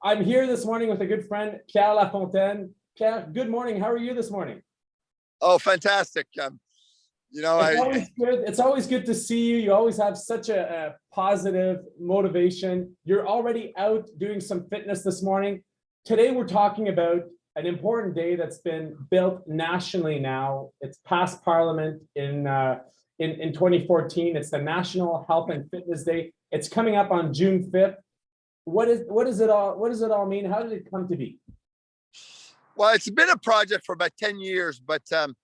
I'm here this morning with a good friend, Pierre Lafontaine. Pierre, good morning. How are you this morning? Oh, fantastic. It's always good to see you. You always have such a positive motivation. You're already out doing some fitness this morning. Today, we're talking about an important day that's been built nationally now. It's passed Parliament in 2014. It's the National Health and Fitness Day. It's coming up on June 5th. What does it all mean? How did it come to be? Well, it's been a project for about 10 years, but in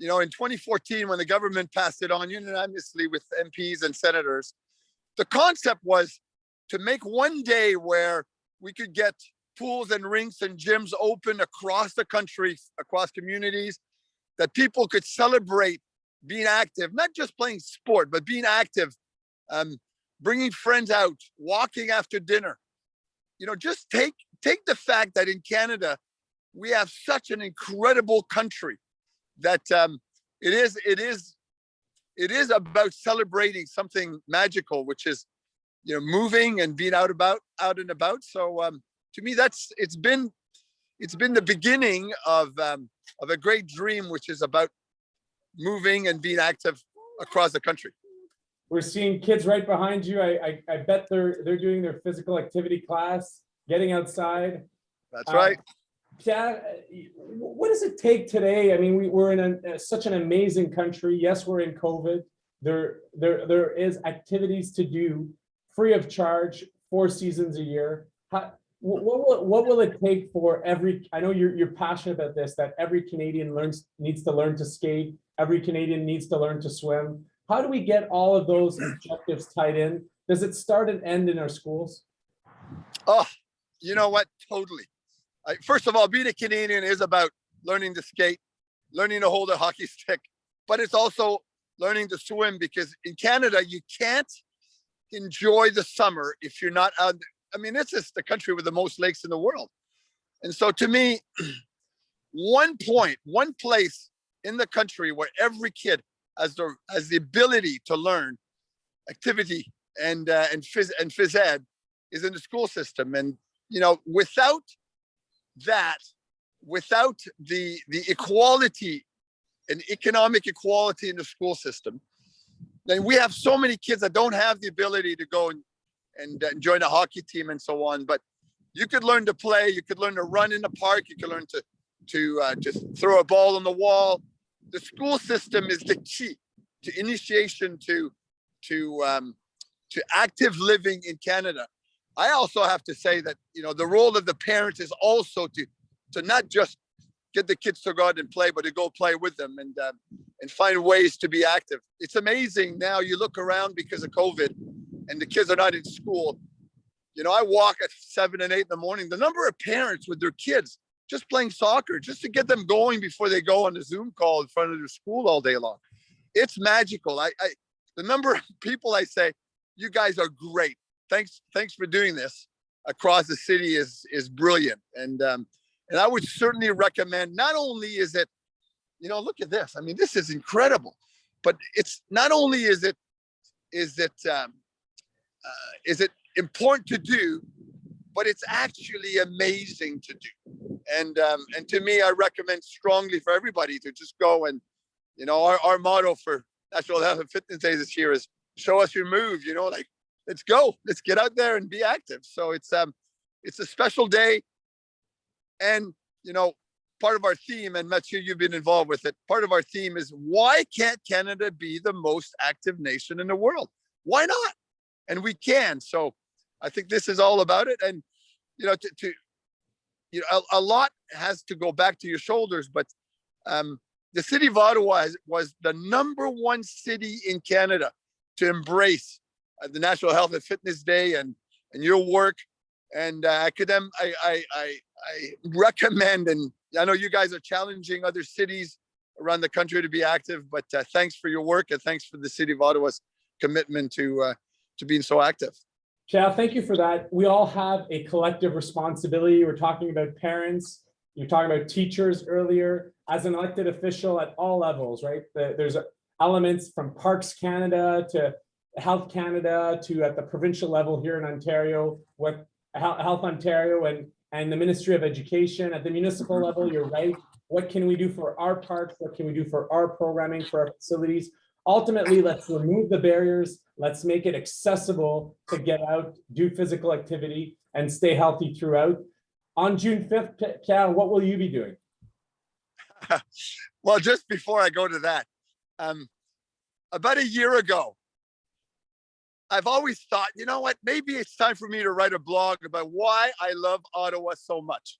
2014, when the government passed it on unanimously with MPs and senators, the concept was to make one day where we could get pools and rinks and gyms open across the country, across communities, that people could celebrate being active, not just playing sport, but being active, bringing friends out, walking after dinner. Just take the fact that in Canada, we have such an incredible country that it is about celebrating something magical, which is moving and being out and about. So to me, it's been the beginning of a great dream, which is about moving and being active across the country. We're seeing kids right behind you. I bet they're doing their physical activity class, getting outside. That's right. Pierre, what does it take today? I mean, we're in such an amazing country. Yes, we're in COVID. There is activities to do free of charge, 4 seasons a year. What will it take for every? I know you're passionate about this. That every Canadian needs to learn to skate. Every Canadian needs to learn to swim. How do we get all of those objectives tied in? Does it start and end in our schools? Oh, you know what? Totally. First of all, being a Canadian is about learning to skate, learning to hold a hockey stick, but it's also learning to swim, because in Canada, you can't enjoy the summer if you're not out. I mean, this is the country with the most lakes in the world. And so to me, one place in the country where every kid has the ability to learn activity and phys ed is in the school system. And, without the equality and economic equality in the school system, then we have so many kids that don't have the ability to go and join a hockey team and so on. But you could learn to play, you could learn to run in the park, you could learn to just throw a ball on the wall. The school system is the key to initiation to active living in Canada. I also have to say that the role of the parents is also to not just get the kids to go out and play, but to go play with them and find ways to be active. It's amazing now. You look around because of COVID, and the kids are not in school. I walk at 7 and 8 in the morning. The number of parents with their kids just playing soccer, just to get them going before they go on a Zoom call in front of their school all day long. It's magical. The number of people I say, you guys are great. Thanks for doing this across the city is brilliant. And I would certainly recommend, not only is it, look at this. I mean, this is incredible, but it's not only is it important to do, but it's actually amazing to do. And to me, I recommend strongly for everybody to just go and, our motto for National Health and Fitness Day this year is show us your move, let's go, let's get out there and be active. So it's a special day. And, part of our theme, and Mathieu, you've been involved with it, part of our theme is, why can't Canada be the most active nation in the world? Why not? And we can. So I think this is all about it. And, a lot has to go back to your shoulders, but the city of Ottawa was the #1 city in Canada to embrace the National Health and Fitness Day and your work. And I recommend, and I know you guys are challenging other cities around the country to be active, but thanks for your work, and thanks for the city of Ottawa's commitment to being so active. Chad, thank you for that. We all have a collective responsibility. We're talking about parents. You're talking about teachers earlier. As an elected official at all levels, right? There's elements from Parks Canada to Health Canada to at the provincial level here in Ontario, what Health Ontario and the Ministry of Education at the municipal level, you're right. What can we do for our parks? What can we do for our programming, for our facilities? Ultimately, let's remove the barriers. Let's make it accessible to get out, do physical activity, and stay healthy throughout. On June 5th, Cal, what will you be doing? Well, just before I go to that, about a year ago, I've always thought, you know what, maybe it's time for me to write a blog about why I love Ottawa so much.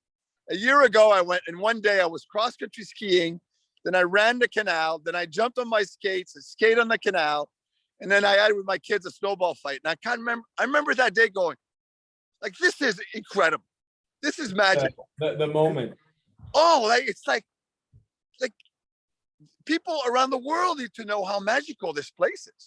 A year ago, I went, and one day I was cross-country skiing, then I ran the canal, then I jumped on my skates and skated on the canal, and then I had with my kids a snowball fight. And I remember that day going, like, this is incredible. This is magical. The moment. Oh, it's like people around the world need to know how magical this place is.